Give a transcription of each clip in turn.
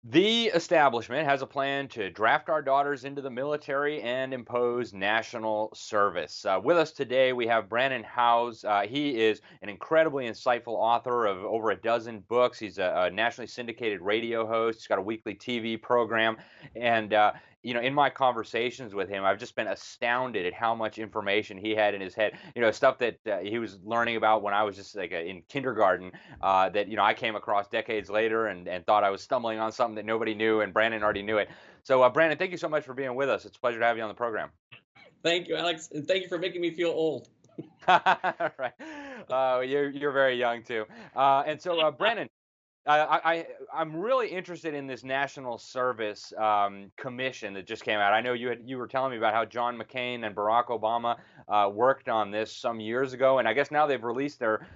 The establishment has a plan to draft our daughters into the military and impose national service. With us today, we have Brannon Howse. He is an incredibly insightful author of over a dozen books. He's a nationally syndicated radio host. He's got a weekly TV program. And, in my conversations with him, I've just been astounded at how much information he had in his head. Stuff that he was learning about when I was just like in kindergarten that I came across decades later and thought I was stumbling on something that nobody knew, and Brandon already knew it. So, Brandon, thank you so much for being with us. It's a pleasure to have you on the program. Thank you, Alex, and thank you for making me feel old. Right. You're very young too. Brandon, I'm really interested in this national service commission that just came out. I know you were telling me about how John McCain and Barack Obama worked on this some years ago, and I guess now they've released their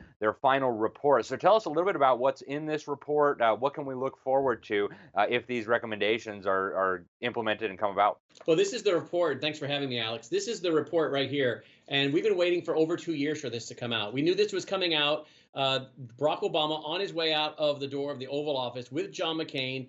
final report. So tell us a little bit about what's in this report. What can we look forward to if these recommendations are implemented and come about? Well, this is the report. Thanks for having me, Alex. This is the report right here. And we've been waiting for over 2 years for this to come out. We knew this was coming out. Barack Obama, on his way out of the door of the Oval Office with John McCain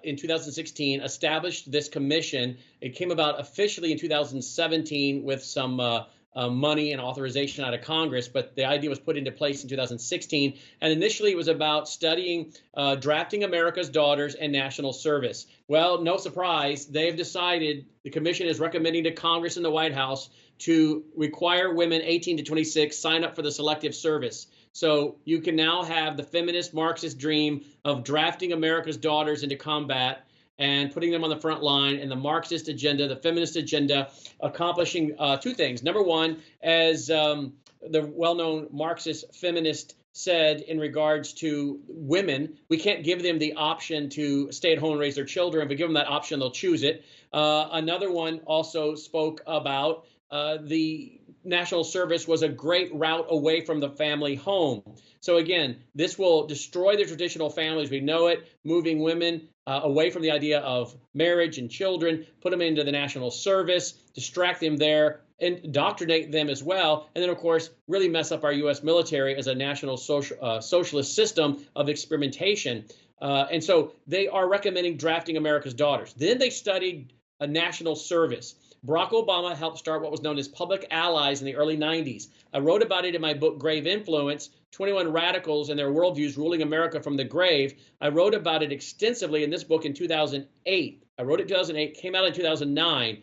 in 2016, established this commission. It came about officially in 2017 with some money and authorization out of Congress, but the idea was put into place in 2016. And initially, it was about studying drafting America's daughters and national service. Well, no surprise, they've decided the commission is recommending to Congress and the White House to require women 18 to 26 sign up for the selective service. So you can now have the feminist Marxist dream of drafting America's daughters into combat and putting them on the front line, and the Marxist agenda, the feminist agenda, accomplishing two things. Number one, as the well-known Marxist feminist said in regards to women, we can't give them the option to stay at home and raise their children. If we give them that option, they'll choose it. Another one also spoke about the national service was a great route away from the family home. So again, this will destroy the traditional families we know it, moving women away from the idea of marriage and children, put them into the national service, distract them there, indoctrinate them as well, and then, of course, really mess up our U.S. military as a national socialist system of experimentation. And so they are recommending drafting America's daughters. Then they studied a national service. Barack Obama helped start what was known as Public Allies in the early 90s. I wrote about it in my book, Grave Influence, 21 Radicals and Their Worldviews Ruling America from the Grave. I wrote about it extensively in this book in 2008. I wrote it in 2008, came out in 2009.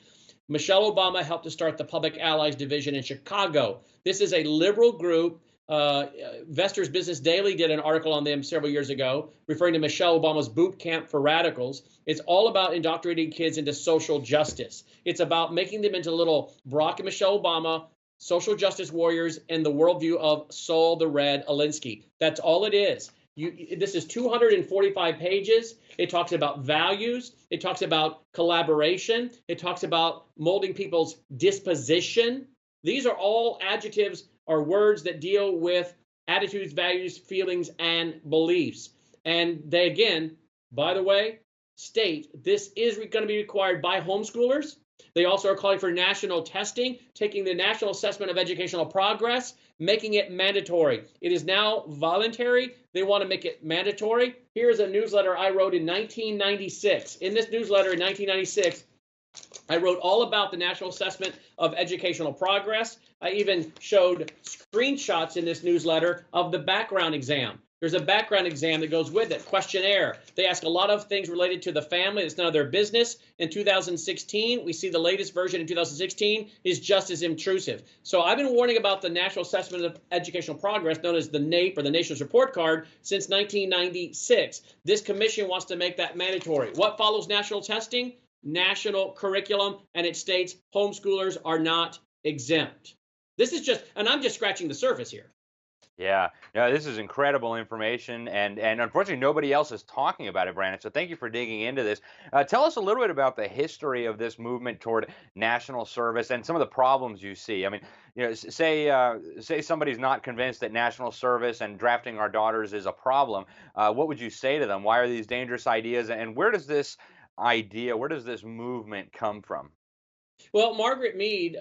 Michelle Obama helped to start the Public Allies Division in Chicago. This is a liberal group. Investor's Business Daily did an article on them several years ago, referring to Michelle Obama's boot camp for radicals. It's all about indoctrinating kids into social justice. It's about making them into little Barack and Michelle Obama social justice warriors in the worldview of Saul the Red Alinsky. That's all it is. This is 245 pages. It talks about values. It talks about collaboration. It talks about molding people's disposition. These are all adjectives or words that deal with attitudes, values, feelings, and beliefs. And they, again, by the way, state this is going to be required by homeschoolers. They also are calling for national testing, taking the National Assessment of Educational Progress, making it mandatory. It is now voluntary. They want to make it mandatory. Here's a newsletter I wrote in 1996. In this newsletter in 1996, I wrote all about the National Assessment of Educational Progress. I even showed screenshots in this newsletter of the background exam. There's a background exam that goes with it, questionnaire. They ask a lot of things related to the family. It's none of their business. In 2016, we see the latest version in 2016 is just as intrusive. So I've been warning about the National Assessment of Educational Progress, known as the NAEP or the Nation's Report Card, since 1996. This commission wants to make that mandatory. What follows national testing? National curriculum, and it states homeschoolers are not exempt. This is just, and I'm just scratching the surface here. Yeah, no, this is incredible information, and unfortunately, nobody else is talking about it, Brandon. So thank you for digging into this. Tell us a little bit about the history of this movement toward national service and some of the problems you see. I mean, say somebody's not convinced that national service and drafting our daughters is a problem. What would you say to them? Why are these dangerous ideas, and where does this movement come from? Well, Margaret Mead,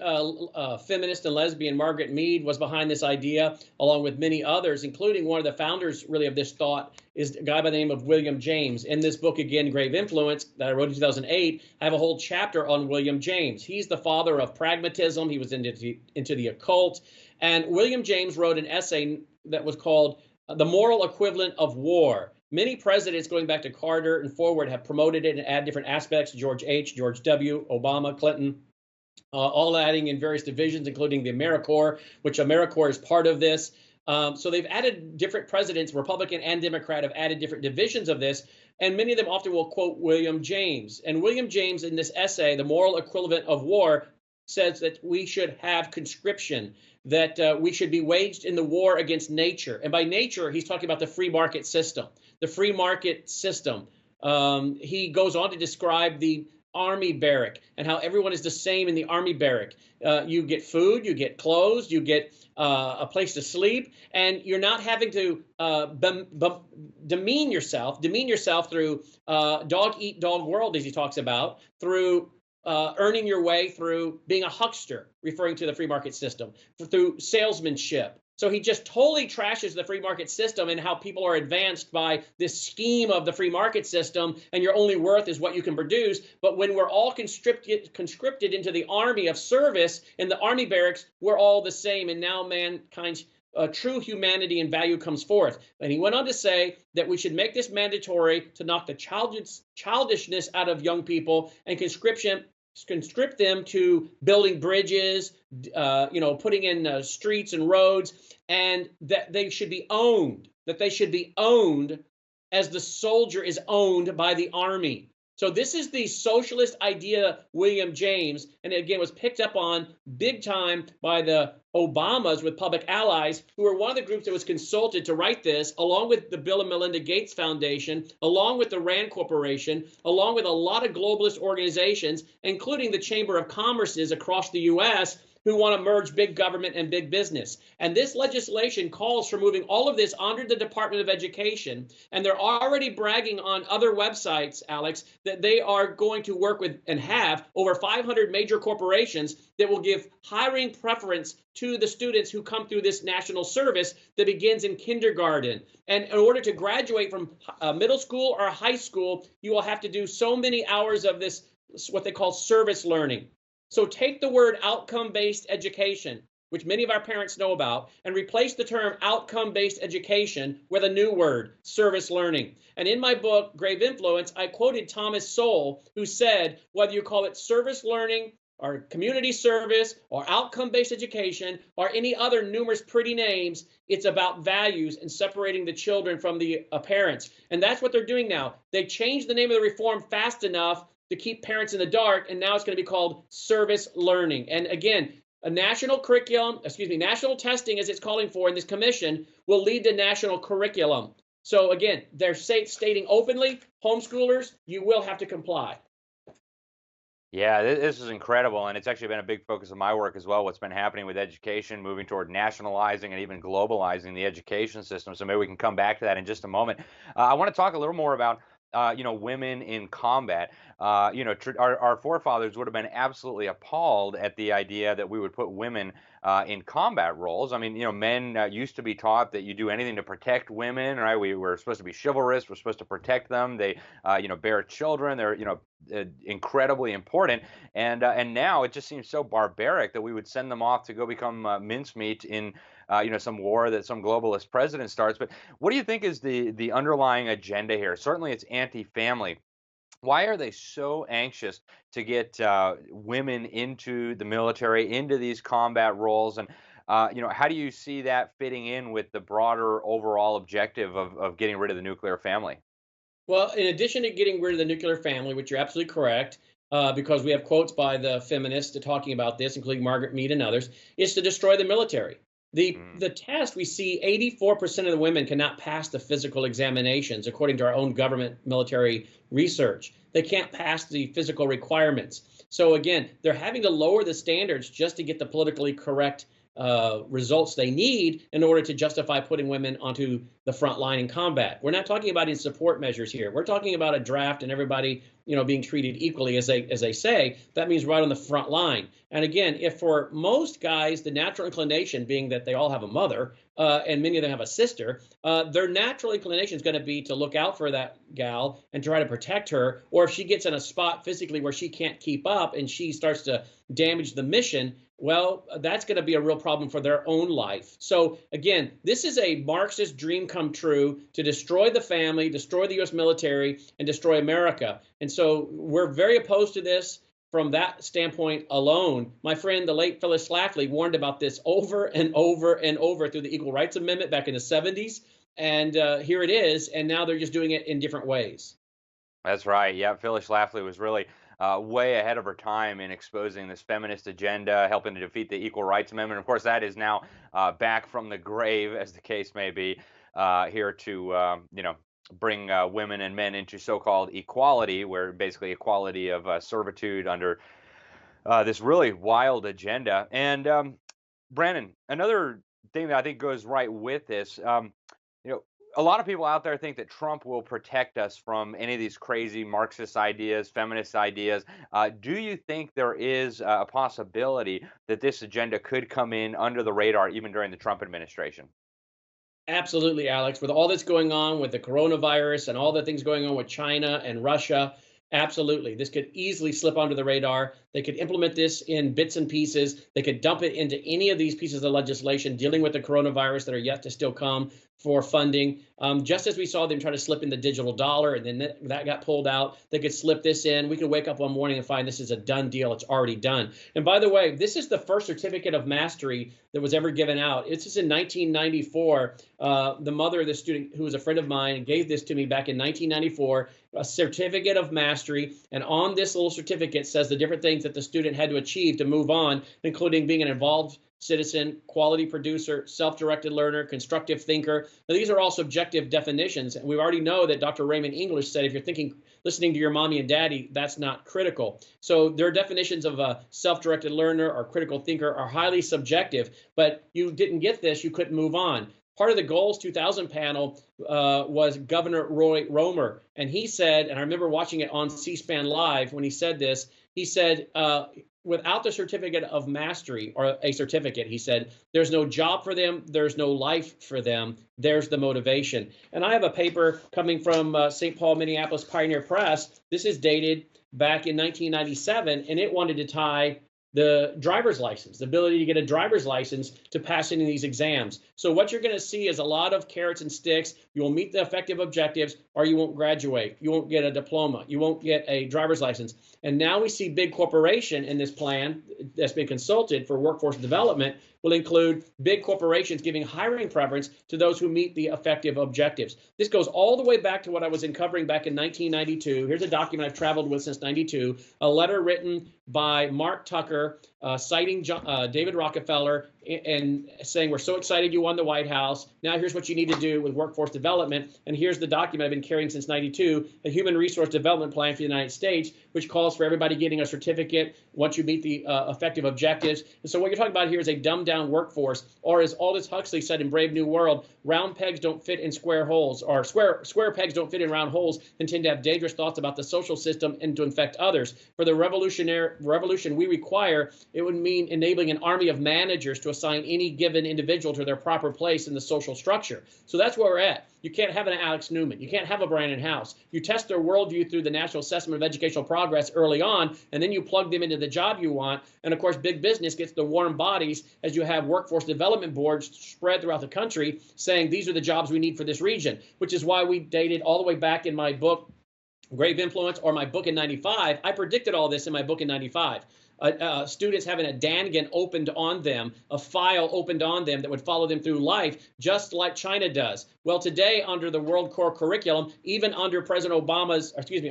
feminist and lesbian Margaret Mead, was behind this idea, along with many others, including one of the founders, really, of this thought is a guy by the name of William James. In this book, again, Grave Influence, that I wrote in 2008, I have a whole chapter on William James. He's the father of pragmatism. He was into the occult. And William James wrote an essay that was called The Moral Equivalent of War. Many presidents going back to Carter and forward have promoted it and add different aspects. George H., George W., Obama, Clinton. All adding in various divisions, including the AmeriCorps, which AmeriCorps is part of this. So they've added different presidents, Republican and Democrat, have added different divisions of this. And many of them often will quote William James. And William James, in this essay, The Moral Equivalent of War, says that we should have conscription, that we should be waged in the war against nature. And by nature, he's talking about the free market system. The free market system. He goes on to describe the army barrack and how everyone is the same in the army barrack. You get food, you get clothes, you get a place to sleep, and you're not having to demean yourself through dog eat dog world, as he talks about, through earning your way through being a huckster, referring to the free market system, through salesmanship. So he just totally trashes the free market system and how people are advanced by this scheme of the free market system, and your only worth is what you can produce. But when we're all conscripted into the army of service in the army barracks, we're all the same, and now mankind's true humanity and value comes forth. And he went on to say that we should make this mandatory to knock the childishness out of young people and conscript them to building bridges, putting in streets and roads, and that they should be owned, as the soldier is owned by the army. So this is the socialist idea, William James, and it again was picked up on big time by the Obamas with Public Allies, who were one of the groups that was consulted to write this, along with the Bill and Melinda Gates Foundation, along with the Rand Corporation, along with a lot of globalist organizations, including the Chamber of Commerce's across the U.S., who want to merge big government and big business. And this legislation calls for moving all of this under the Department of Education. And they're already bragging on other websites, Alex, that they are going to work with and have over 500 major corporations that will give hiring preference to the students who come through this national service that begins in kindergarten. And in order to graduate from middle school or high school, you will have to do so many hours of this, what they call service learning. So take the word outcome-based education, which many of our parents know about, and replace the term outcome-based education with a new word, service learning. And in my book, Grave Influence, I quoted Thomas Sowell, who said, whether you call it service learning or community service or outcome-based education or any other numerous pretty names, it's about values and separating the children from the parents. And that's what they're doing now. They changed the name of the reform fast enough to keep parents in the dark, and now it's going to be called service learning. And again, a national curriculum, national testing, as it's calling for in this commission, will lead to national curriculum. So again, they're stating openly, homeschoolers, you will have to comply. Yeah, this is incredible, and it's actually been a big focus of my work as well, what's been happening with education, moving toward nationalizing and even globalizing the education system. So maybe we can come back to that in just a moment. I want to talk a little more about women in combat. Our forefathers would have been absolutely appalled at the idea that we would put women in combat roles. I mean, men used to be taught that you do anything to protect women, right? We were supposed to be chivalrous. We're supposed to protect them. They, bear children. They're, incredibly important. And now it just seems so barbaric that we would send them off to go become mincemeat in some war that some globalist president starts. But what do you think is the underlying agenda here? Certainly it's anti-family. Why are they so anxious to get women into the military, into these combat roles? And, how do you see that fitting in with the broader overall objective of getting rid of the nuclear family? Well, in addition to getting rid of the nuclear family, which you're absolutely correct, because we have quotes by the feminists talking about this, including Margaret Mead and others, is to destroy the military. The test, we see 84% of the women cannot pass the physical examinations, according to our own government military research. They can't pass the physical requirements. So again, they're having to lower the standards just to get the politically correct results they need in order to justify putting women onto the front line in combat. We're not talking about in support measures here. We're talking about a draft and everybody, being treated equally, as they say. That means right on the front line. And again, if for most guys, the natural inclination being that they all have a mother, and many of them have a sister, their natural inclination is going to be to look out for that gal and try to protect her. Or if she gets in a spot physically where she can't keep up and she starts to damage the mission, well, that's going to be a real problem for their own life. So again, this is a Marxist dream come true to destroy the family, destroy the U.S. military, and destroy America. And so we're very opposed to this. From that standpoint alone, my friend, the late Phyllis Schlafly, warned about this over and over and over through the Equal Rights Amendment back in the 70s. And here it is. And now they're just doing it in different ways. That's right. Yeah, Phyllis Schlafly was really way ahead of her time in exposing this feminist agenda, helping to defeat the Equal Rights Amendment. Of course, that is now back from the grave, as the case may be, here to, bring women and men into so-called equality, where basically equality of servitude under this really wild agenda. And Brannon, another thing that I think goes right with this, a lot of people out there think that Trump will protect us from any of these crazy Marxist ideas, feminist ideas. Do you think there is a possibility that this agenda could come in under the radar even during the Trump administration? Absolutely, Alex. With all that's going on with the coronavirus and all the things going on with China and Russia, absolutely. This could easily slip under the radar. They could implement this in bits and pieces. They could dump it into any of these pieces of legislation dealing with the coronavirus that are yet to still come for funding. Just as we saw them try to slip in the digital dollar and then that got pulled out, they could slip this in. We could wake up one morning and find this is a done deal. It's already done. And by the way, this is the first certificate of mastery that was ever given out. It's just in 1994. The mother of the student, who was a friend of mine, gave this to me back in 1994, a certificate of mastery. And on this little certificate says the different things that the student had to achieve to move on, including being an involved citizen, quality producer, self-directed learner, constructive thinker. Now, these are all subjective definitions. And we already know that Dr. Raymond English said, if you're listening to your mommy and daddy, that's not critical. So their definitions of a self-directed learner or critical thinker are highly subjective, but you didn't get this, you couldn't move on. Part of the Goals 2000 panel was Governor Roy Romer. And he said, and I remember watching it on C-SPAN Live when he said this, he said, without the certificate of mastery, or a certificate, he said, there's no job for them, there's no life for them, there's the motivation. And I have a paper coming from St. Paul, Minneapolis Pioneer Press. This is dated back in 1997, and it wanted to tie the driver's license, the ability to get a driver's license to pass any of these exams. So what you're going to see is a lot of carrots and sticks. You will meet the effective objectives, or you won't graduate. You won't get a diploma. You won't get a driver's license. And now we see big corporation in this plan that's been consulted for workforce development will include big corporations giving hiring preference to those who meet the effective objectives. This goes all the way back to what I was uncovering back in 1992. Here's a document I've traveled with since 92, a letter written by Mark Tucker, citing David Rockefeller and saying, we're so excited you won the White House. Now here's what you need to do with workforce development. And here's the document I've been carrying since 92, a human resource development plan for the United States, which calls for everybody getting a certificate once you meet the effective objectives. And so what you're talking about here is a dumbed down workforce, or as Aldous Huxley said in Brave New World, round pegs don't fit in square holes, or square pegs don't fit in round holes, and tend to have dangerous thoughts about the social system and to infect others. For the revolution we require, it would mean enabling an army of managers to assign any given individual to their proper place in the social structure. So that's where we're at. You can't have an Alex Newman. You can't have a Brannon Howse. You test their worldview through the National Assessment of Educational Progress early on, and then you plug them into the job you want. And of course, big business gets the warm bodies as you have workforce development boards spread throughout the country saying these are the jobs we need for this region, which is why we dated all the way back in my book, Grave Influence, or my book in 95. I predicted all this in my book in 95. Students having a Dangan opened on them, a file opened on them that would follow them through life, just like China does. Well, today, under the World Core curriculum, even under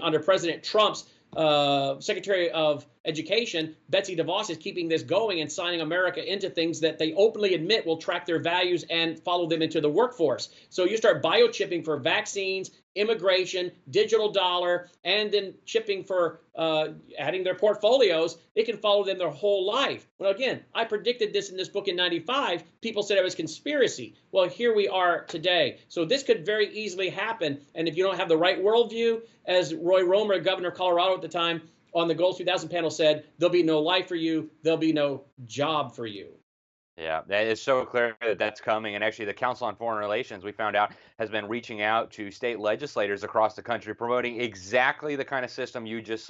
under President Trump's Secretary of Education, Betsy DeVos, is keeping this going and signing America into things that they openly admit will track their values and follow them into the workforce. So you start biochipping for vaccines, immigration, digital dollar, and then chipping for adding their portfolios, it can follow them their whole life. Well, again, I predicted this in this book in 95. People said it was conspiracy. Well, here we are today. So this could very easily happen. And if you don't have the right worldview, as Roy Romer, governor of Colorado at the time, on the Goals 2000 panel said, there'll be no life for you, there'll be no job for you. Yeah, that is so clear that that's coming. And actually, the Council on Foreign Relations, we found out, has been reaching out to state legislators across the country, promoting exactly the kind of system you just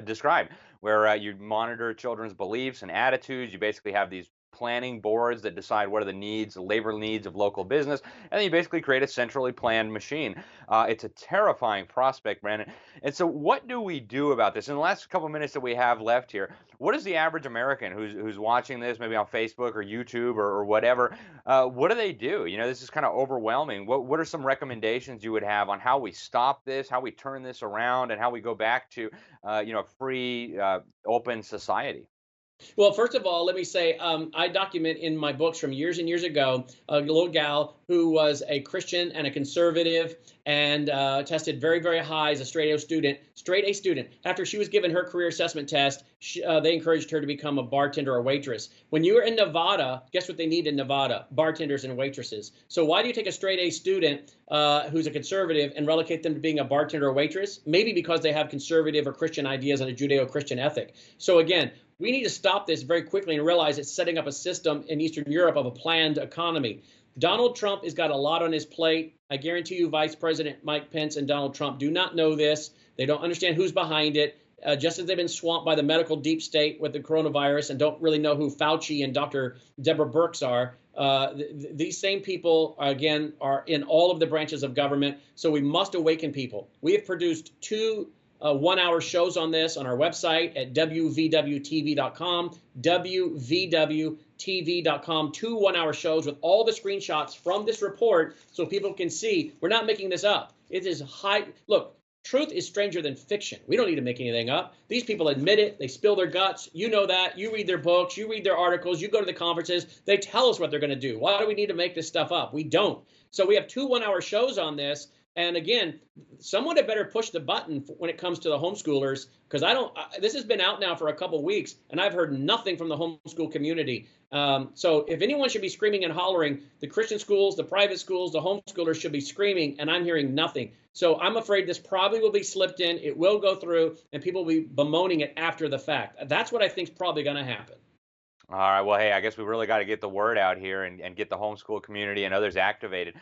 described, where you monitor children's beliefs and attitudes. You basically have these planning boards that decide what are the needs, the labor needs of local business, and then you basically create a centrally planned machine. It's a terrifying prospect, Brandon. And so what do we do about this? In the last couple of minutes that we have left here, what is the average American who's watching this, maybe on Facebook or YouTube or whatever, what do they do? You know, this is kind of overwhelming. What are some recommendations you would have on how we stop this, how we turn this around, and how we go back to, a free, open society? Well, first of all, let me say I document in my books from years and years ago a little gal who was a Christian and a conservative and tested very, very high as a straight A student. After she was given her career assessment test, they encouraged her to become a bartender or waitress. When you are in Nevada, guess what they need in Nevada? Bartenders and waitresses. So why do you take a straight A student who's a conservative and relegate them to being a bartender or waitress? Maybe because they have conservative or Christian ideas and a Judeo-Christian ethic. So again, we need to stop this very quickly and realize it's setting up a system in Eastern Europe of a planned economy. Donald Trump has got a lot on his plate. I guarantee you Vice President Mike Pence and Donald Trump do not know this. They don't understand who's behind it. Just as they've been swamped by the medical deep state with the coronavirus and don't really know who Fauci and Dr. Deborah Birx are, these same people, again, are in all of the branches of government. So we must awaken people. We have produced two 1-hour shows on this on our website at wvwtv.com, wvwtv.com, two 1-hour shows with all the screenshots from this report so people can see we're not making this up. It is high. Look, truth is stranger than fiction. We don't need to make anything up. These people admit it. They spill their guts. You know that. You read their books. You read their articles. You go to the conferences. They tell us what they're going to do. Why do we need to make this stuff up? We don't. So we have two 1-hour shows on this. And again, someone had better push the button when it comes to the homeschoolers, because this has been out now for a couple of weeks, and I've heard nothing from the homeschool community. So if anyone should be screaming and hollering, the Christian schools, the private schools, the homeschoolers should be screaming, and I'm hearing nothing. So I'm afraid this probably will be slipped in. It will go through, and people will be bemoaning it after the fact. That's what I think is probably going to happen. All right. Well, hey, I guess we really got to get the word out here and get the homeschool community and others activated.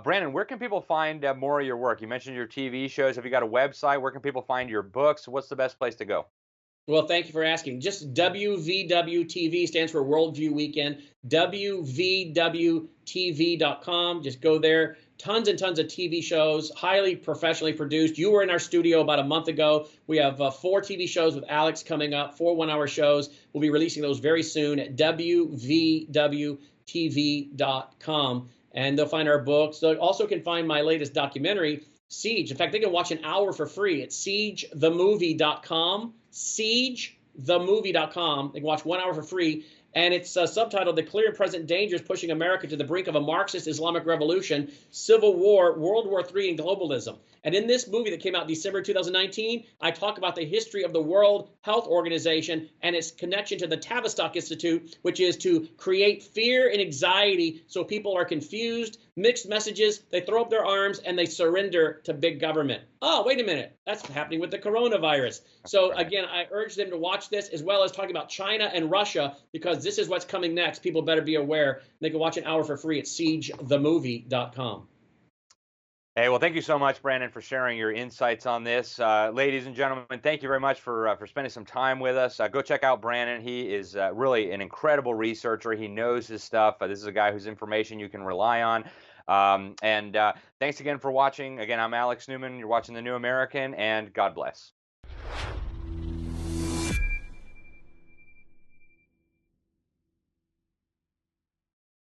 Brannon, where can people find more of your work? You mentioned your TV shows. Have you got a website? Where can people find your books? What's the best place to go? Well, thank you for asking. Just WVWTV stands for Worldview Weekend. WVWTV.com. Just go there. Tons and tons of TV shows, highly professionally produced. You were in our studio about a month ago. We have 4 TV shows with Alex coming up, 4 1-hour shows. We'll be releasing those very soon at WVWTV.com. And they'll find our books. They also can find my latest documentary, Siege. In fact, they can watch an hour for free at SiegeTheMovie.com. SiegeTheMovie.com. They can watch 1 hour for free. And it's subtitled The Clear and Present Dangers Pushing America to the Brink of a Marxist Islamic Revolution, Civil War, World War III, and Globalism. And in this movie that came out December 2019, I talk about the history of the World Health Organization and its connection to the Tavistock Institute, which is to create fear and anxiety so people are confused, mixed messages, they throw up their arms, and they surrender to big government. Oh, wait a minute. That's happening with the coronavirus. So again, I urge them to watch this, as well as talking about China and Russia, because this is what's coming next. People better be aware. They can watch an hour for free at SiegeTheMovie.com. Hey, well, thank you so much, Brandon, for sharing your insights on this. Ladies and gentlemen, thank you very much for spending some time with us. Go check out Brandon. He is really an incredible researcher. He knows his stuff. This is a guy whose information you can rely on. And thanks again for watching. Again, I'm Alex Newman. You're watching The New American, and God bless.